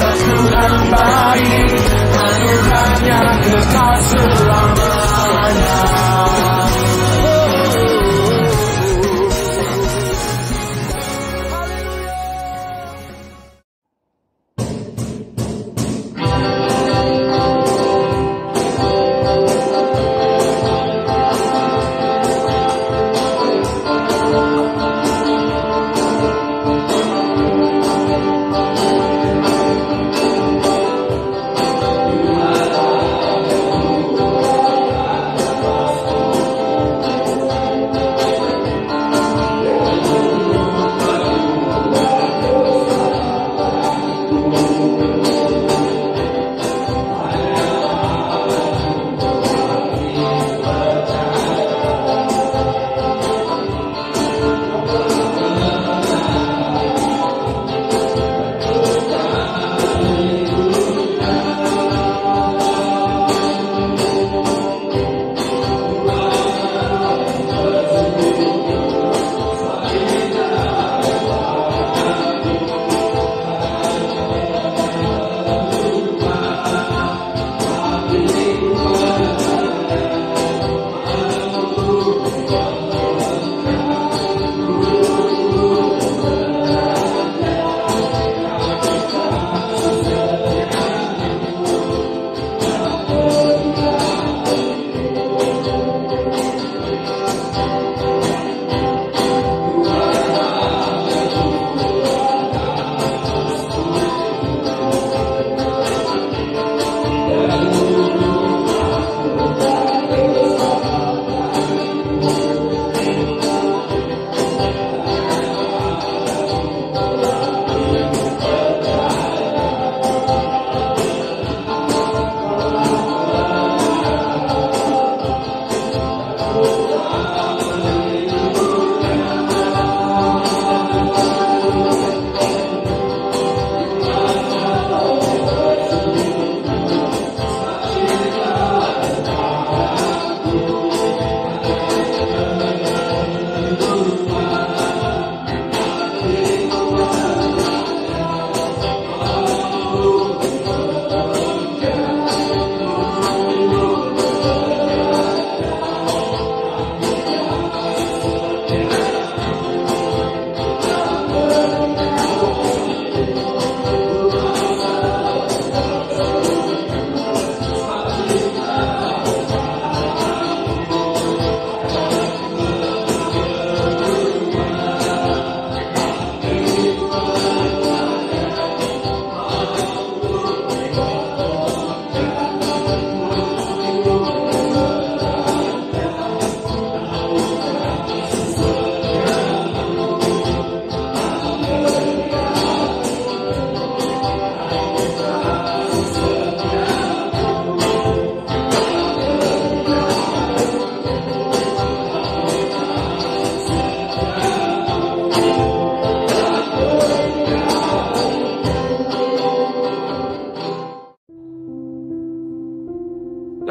Tuhan baik, anugerahnya kekal selamanya.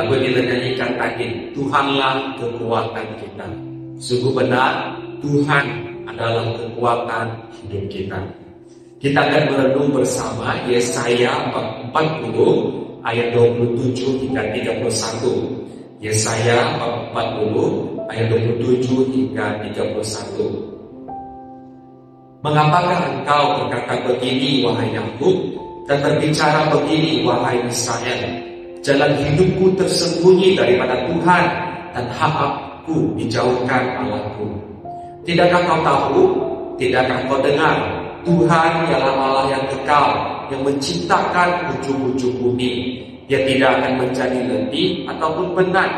Lagu yang kita nyanyikan tadi, Tuhanlah kekuatan kita. Sungguh benar, Tuhan adalah kekuatan hidup kita. Kita akan merenung bersama Yesaya 40 ayat 27 hingga 31. Yesaya 40 ayat 27 hingga 31. Mengapakah engkau berkata begini, wahai Yakub, dan berbicara begini, wahai Israel? Jalan hidupku tersembunyi daripada Tuhan, dan hakku dijauhkan Allahku. Tidakkah kau tahu? Tidakkah kau dengar? Tuhan ialah Allah yang kekal, yang menciptakan ujung-ujung bumi. Dia tidak akan menjadi letih ataupun penat.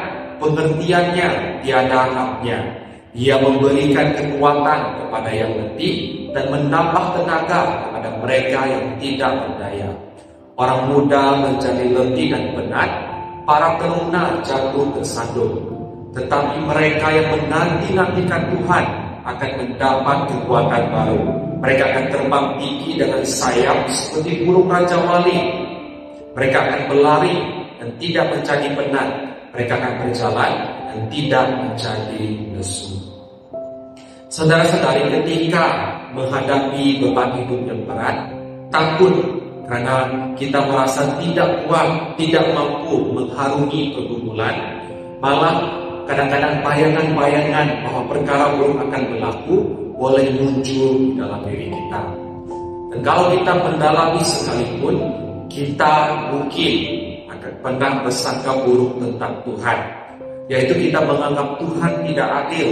Pengertiannya tiada habisnya. Dia memberikan kekuatan kepada yang letih dan menambah tenaga kepada mereka yang tidak berdaya. Orang muda menjadi letih dan penat, para teruna jatuh tersandung. Tetapi mereka yang menanti-nantikan Tuhan akan mendapat kekuatan baru. Mereka akan terbang tinggi dengan sayap seperti burung raja wali. Mereka akan berlari dan tidak menjadi penat. Mereka akan berjalan dan tidak menjadi lesu. Saudara-saudari, ketika menghadapi beban hidup yang berat, takut karena kita merasa tidak kuat, tidak mampu mengharungi pergumulan. Malah kadang-kadang bayangan-bayangan bahwa perkara buruk akan berlaku boleh muncul di dalam diri kita. Dan kalau kita mendalami sekalipun, kita mungkin akan pernah bersangka buruk tentang Tuhan, yaitu kita menganggap Tuhan tidak adil,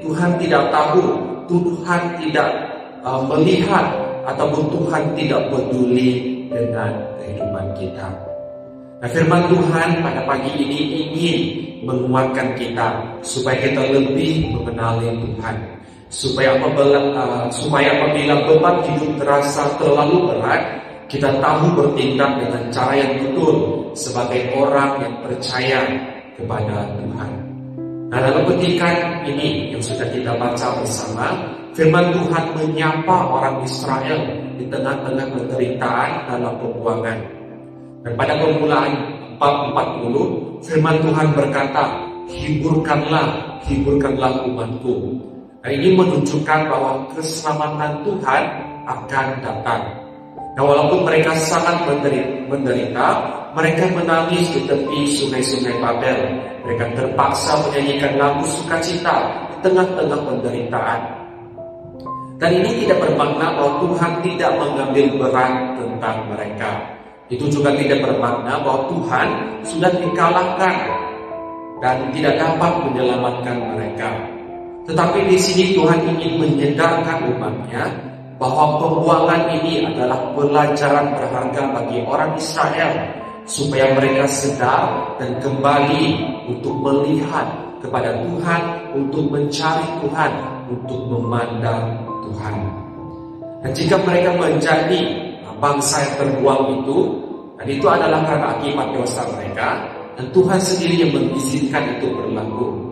Tuhan tidak tahu, Tuhan tidak melihat, ataupun Tuhan tidak peduli dengan kehidupan kita. Nah, firman Tuhan pada pagi ini ingin menguatkan kita supaya kita lebih mengenali Tuhan, supaya apabila beban hidup terasa terlalu berat, kita tahu bertindak dengan cara yang betul sebagai orang yang percaya kepada Tuhan. Nah, dalam petikan ini yang sudah kita baca bersama, firman Tuhan menyapa orang Israel di tengah-tengah penderitaan dalam pembuangan. Dan pada permulaan 4:40, firman Tuhan berkata, hiburkanlah umatku. Nah, ini menunjukkan bahwa keselamatan Tuhan akan datang. Nah, walaupun mereka sangat menderita, mereka menangis di tepi sungai-sungai Babel. Mereka terpaksa menyanyikan lagu sukacita di tengah-tengah penderitaan. Dan ini tidak bermakna bahwa Tuhan tidak mengambil berat tentang mereka. Itu juga tidak bermakna bahwa Tuhan sudah dikalahkan dan tidak dapat menyelamatkan mereka. Tetapi di sini Tuhan ingin menyadarkan umatnya bahwa pembuangan ini adalah pelajaran berharga bagi orang Israel, supaya mereka sadar dan kembali untuk melihat kepada Tuhan, untuk mencari Tuhan, untuk memandang Tuhan. Dan jika mereka menjadi bangsa yang terbuang itu, dan itu adalah karena akibat dosa mereka, dan Tuhan sendiri yang mengizinkan itu berlaku.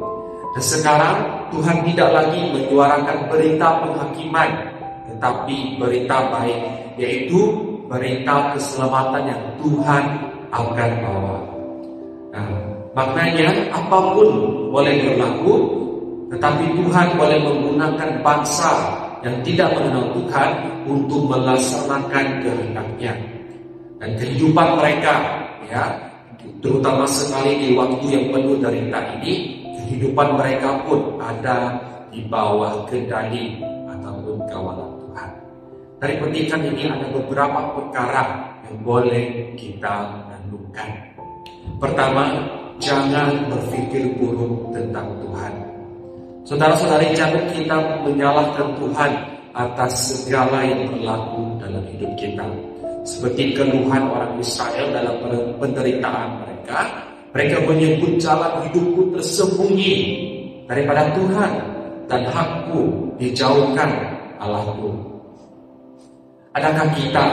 Dan sekarang Tuhan tidak lagi menyuarakan berita penghakiman, tetapi berita baik, yaitu berita keselamatan yang Tuhan akan bawa. Nah, maknanya apapun boleh berlaku, tetapi Tuhan boleh menggunakan bangsa yang tidak mengenal Tuhan untuk melaksanakan kehendak-Nya. Dan kehidupan mereka, ya, terutama sekali di waktu yang penuh derita ini, kehidupan mereka pun ada di bawah kendali ataupun kawalan Tuhan. Dari petikan ini ada beberapa perkara yang boleh kita renungkan. Pertama, jangan berpikir buruk tentang Tuhan. Saudara-saudari, jangan kita menyalahkan Tuhan atas segala yang berlaku dalam hidup kita. Seperti keluhan orang Israel dalam penderitaan mereka, mereka menyebut jalan hidupku tersembunyi daripada Tuhan, dan hakku dijauhkan Allahku. Adakah kita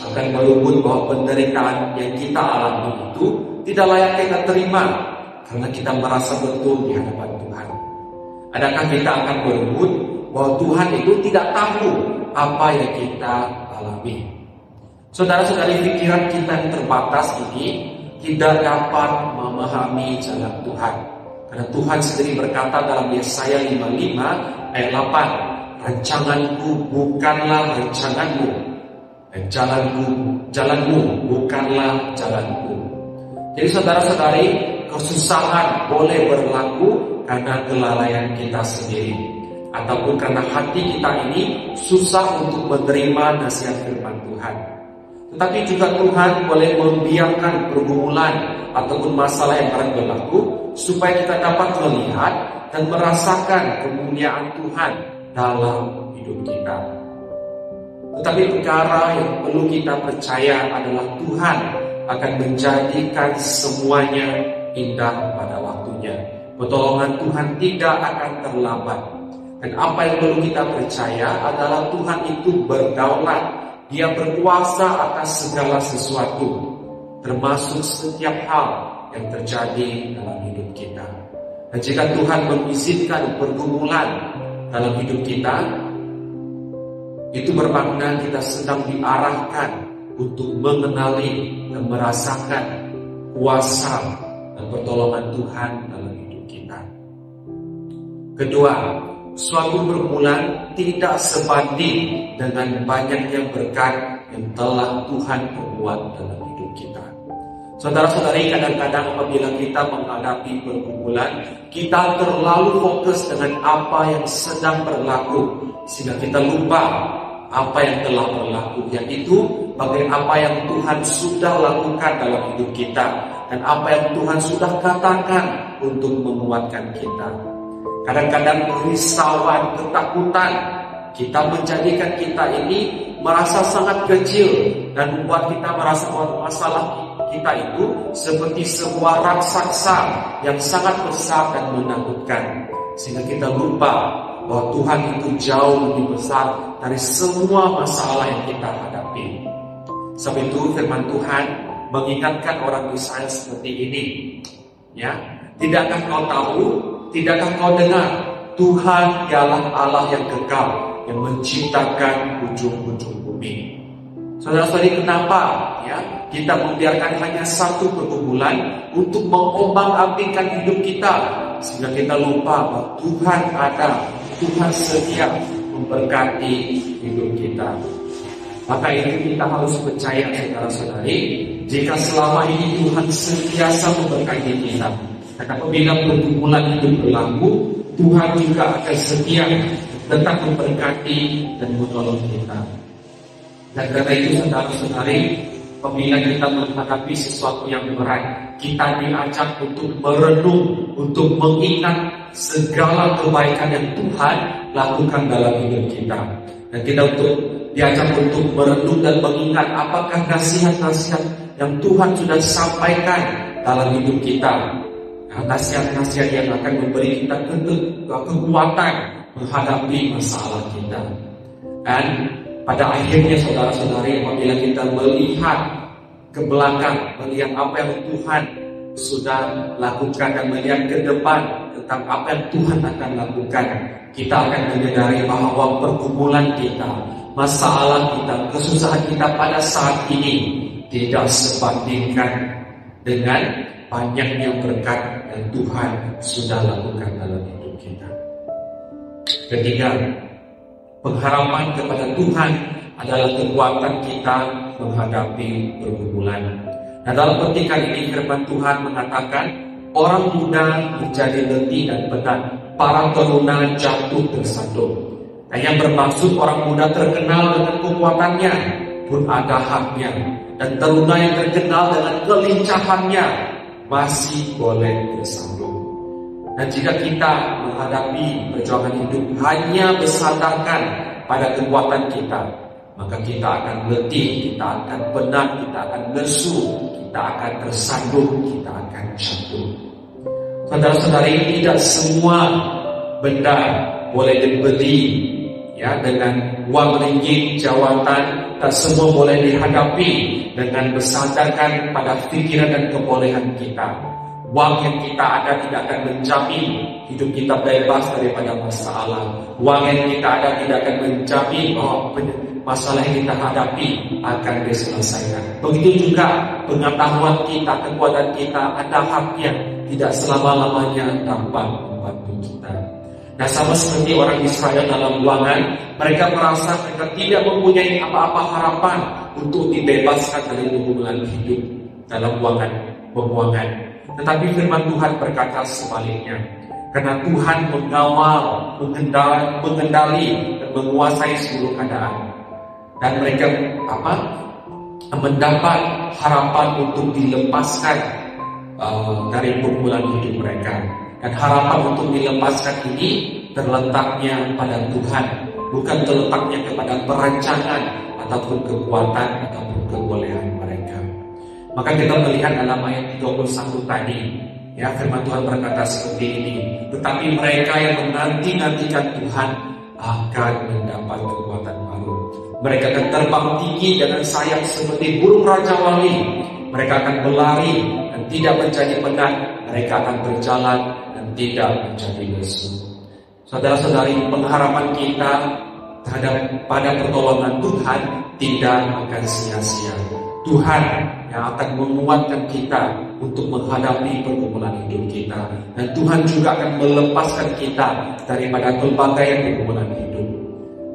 akan menyebut bahwa penderitaan yang kita alami itu tidak layak kita terima karena kita merasa betul di hadapan Tuhan? Adakah kita akan menyebut bahwa Tuhan itu tidak tahu apa yang kita alami? Saudara-saudari, pikiran kita yang terbatas ini tidak dapat memahami jalan Tuhan. Karena Tuhan sendiri berkata dalam Yesaya 55 ayat 8, rancanganku bukanlah rancanganmu, dan jalanmu bukanlah jalanku. Jadi saudara-saudari, kesusahan boleh berlaku karena kelalaian kita sendiri, ataupun karena hati kita ini susah untuk menerima nasihat firman Tuhan. Tetapi juga Tuhan boleh membiarkan pergumulan ataupun masalah yang akan berlaku supaya kita dapat melihat dan merasakan kemuliaan Tuhan dalam hidup kita. Tetapi perkara yang perlu kita percaya adalah Tuhan akan menjadikan semuanya indah pada waktunya. Pertolongan Tuhan tidak akan terlambat. Dan apa yang perlu kita percaya adalah Tuhan itu berdaulat. Dia berkuasa atas segala sesuatu, termasuk setiap hal yang terjadi dalam hidup kita. Dan jika Tuhan mengizinkan pergumulan dalam hidup kita, itu bermakna kita sedang diarahkan untuk mengenali dan merasakan kuasa dan pertolongan Tuhan dalam hidup kita. Kedua, suatu pergumulan tidak sebanding dengan banyaknya berkat yang telah Tuhan perbuat dalam hidup kita. Saudara-saudari, kadang-kadang apabila kita menghadapi pergumulan, kita terlalu fokus dengan apa yang sedang berlaku, sehingga kita lupa apa yang telah berlaku, yaitu bagaimana apa yang Tuhan sudah lakukan dalam hidup kita, dan apa yang Tuhan sudah katakan untuk menguatkan kita. Kadang-kadang kerisauan, ketakutan, kita menjadikan kita ini merasa sangat kecil, dan membuat kita merasa bahwa masalah kita itu seperti sebuah raksasa yang sangat besar dan menakutkan, sehingga kita lupa bahwa Tuhan itu jauh lebih besar dari semua masalah yang kita hadapi. Sebab itu firman Tuhan mengingatkan orang Israel seperti ini, ya, tidakkah kau tahu, tidakkah kau dengar, Tuhan ialah Allah yang kekal, yang menciptakan ujung-ujung bumi. Saudara-saudari, kenapa ya kita membiarkan hanya satu pergumulan untuk mengombang-ambingkan hidup kita, sehingga kita lupa bahwa Tuhan ada, Tuhan setia memberkati hidup kita. Maka itu kita harus percaya, saudara-saudari, jika selama ini Tuhan sentiasa memberkati kita, dan apabila pergumulan hidup berlaku, Tuhan juga akan setia tetap memberkati dan menolong kita. Dan karena itu, saudara-saudari, apabila kita menghadapi sesuatu yang berat, kita diajak untuk merenung, untuk mengingat segala kebaikan yang Tuhan lakukan dalam hidup kita. Dan kita diajak untuk merenung dan mengingat apakah nasihat-nasihat yang Tuhan sudah sampaikan dalam hidup kita. Nasihat-nasihat yang akan memberi kita kekuatan menghadapi masalah kita. Dan pada akhirnya, saudara-saudari, apabila kita melihat ke belakang, melihat apa yang Tuhan sudah lakukan dan melihat ke depan tentang apa yang Tuhan akan lakukan, kita akan menyadari bahwa pergumulan kita, masalah kita, kesusahan kita pada saat ini tidak sebandingkan dengan banyaknya berkat yang Tuhan sudah lakukan dalam hidup kita. Ketiga, pengharapan kepada Tuhan adalah kekuatan kita menghadapi pergumulan. Nah, dalam petikan ini firman Tuhan mengatakan, orang muda menjadi letih dan penat, para teruna jatuh tersandung. Nah, yang bermaksud orang muda terkenal dengan kekuatannya, pun ada haknya, dan teruna yang terkenal dengan kelincahannya masih boleh tersandung. Dan jika kita menghadapi perjuangan hidup hanya bersandarkan pada kekuatan kita, maka kita akan letih, kita akan penat, kita akan lesu, kita akan tersandung, kita akan jatuh. Saudara-saudari, tidak semua benda boleh dibeli ya dengan uang ringgit, jawatan, tak semua boleh dihadapi dengan bersandarkan pada pikiran dan kebolehan kita. Uang yang kita ada tidak akan menjamin hidup kita bebas daripada masalah. Uang yang kita ada tidak akan menjamin bahwa masalah yang kita hadapi akan diselesaikan. Begitu juga pengetahuan kita, kekuatan kita, ada haknya, tidak selama-lamanya dapat membantu kita. Nah, sama seperti orang Israel dalam ruangan, mereka merasa mereka tidak mempunyai apa-apa harapan untuk dibebaskan dari pergumulan hidup dalam pembuangan. Tetapi firman Tuhan berkata sebaliknya, karena Tuhan mengawal, mengendali dan menguasai seluruh keadaan, dan mereka mendapat harapan untuk dilepaskan dari pergumulan hidup mereka. Dan harapan untuk dilepaskan ini terletaknya pada Tuhan, bukan terletaknya kepada perancangan ataupun kekuatan ataupun kebolehan mereka. Maka kita melihat dalam ayat 21 tadi, ya, firman Tuhan berkata seperti ini, tetapi mereka yang menanti-nantikan Tuhan akan mendapat kekuatan baru. Mereka akan terbang tinggi dengan sayap seperti burung raja wali. Mereka akan berlari dan tidak menjadi penat. Mereka akan berjalan dan tidak menjadi lesu. Saudara-saudari, pengharapan kita pada pertolongan Tuhan tidak akan sia-sia. Tuhan yang akan menguatkan kita untuk menghadapi pergumulan hidup kita, dan Tuhan juga akan melepaskan kita daripada pelbagai pergumulan hidup.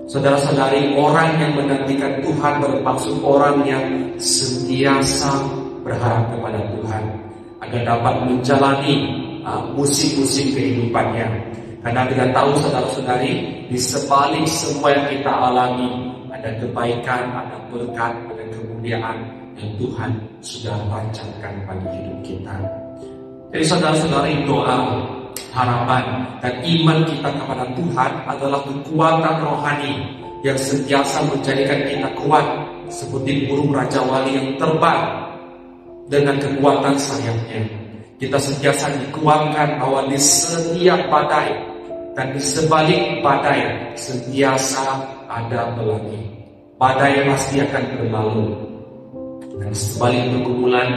Saudara-saudari, orang yang menantikan Tuhan bermaksud orang yang sentiasa berharap kepada Tuhan agar dapat menjalani musim-musim kehidupannya. Karena kita tahu, saudara-saudari, di sebalik semua yang kita alami ada kebaikan, ada berkat, ada kemuliaan yang Tuhan sudah rancangkan bagi hidup kita. Jadi saudara-saudari, doa, harapan, dan iman kita kepada Tuhan adalah kekuatan rohani yang sentiasa menjadikan kita kuat seperti burung Raja Wali yang terbang dengan kekuatan sayapnya. Kita sentiasa dikuatkan bahwa di setiap badai dan di sebalik badai sentiasa ada pelangi. Badai pasti akan berlalu, dan sebalik pergumulan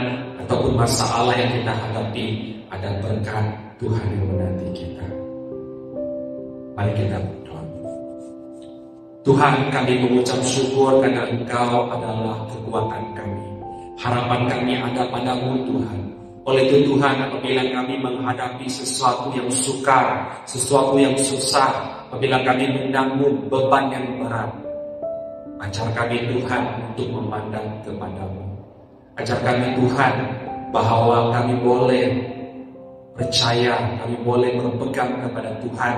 ataupun masalah yang kita hadapi ada berkat Tuhan yang menanti kita. Mari kita berdoa. Tuhan, kami mengucap syukur karena Engkau adalah kekuatan kami. Harapan kami ada padamu, Tuhan. Oleh itu Tuhan, apabila kami menghadapi sesuatu yang sukar, sesuatu yang susah, apabila kami menanggung beban yang berat, ajar kami Tuhan untuk memandang kepadamu. Ajar kami Tuhan bahwa kami boleh percaya, kami boleh berpegang kepada Tuhan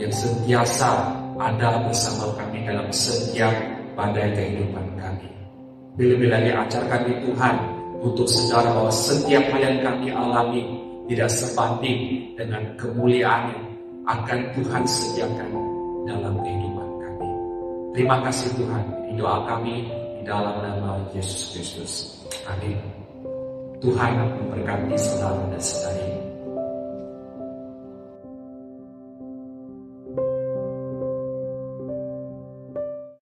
yang sentiasa ada bersama kami dalam setiap badai kehidupan kami. Lebih lagi ajar kami Tuhan untuk sadar bahwa setiap hal yang kami alami tidak sebanding dengan kemuliaan yang akan Tuhan sediakan dalam kehidupan kami. Terima kasih Tuhan, ini doa kami di dalam nama Yesus Kristus. Amin. Tuhan memberkati saudara dan saudari.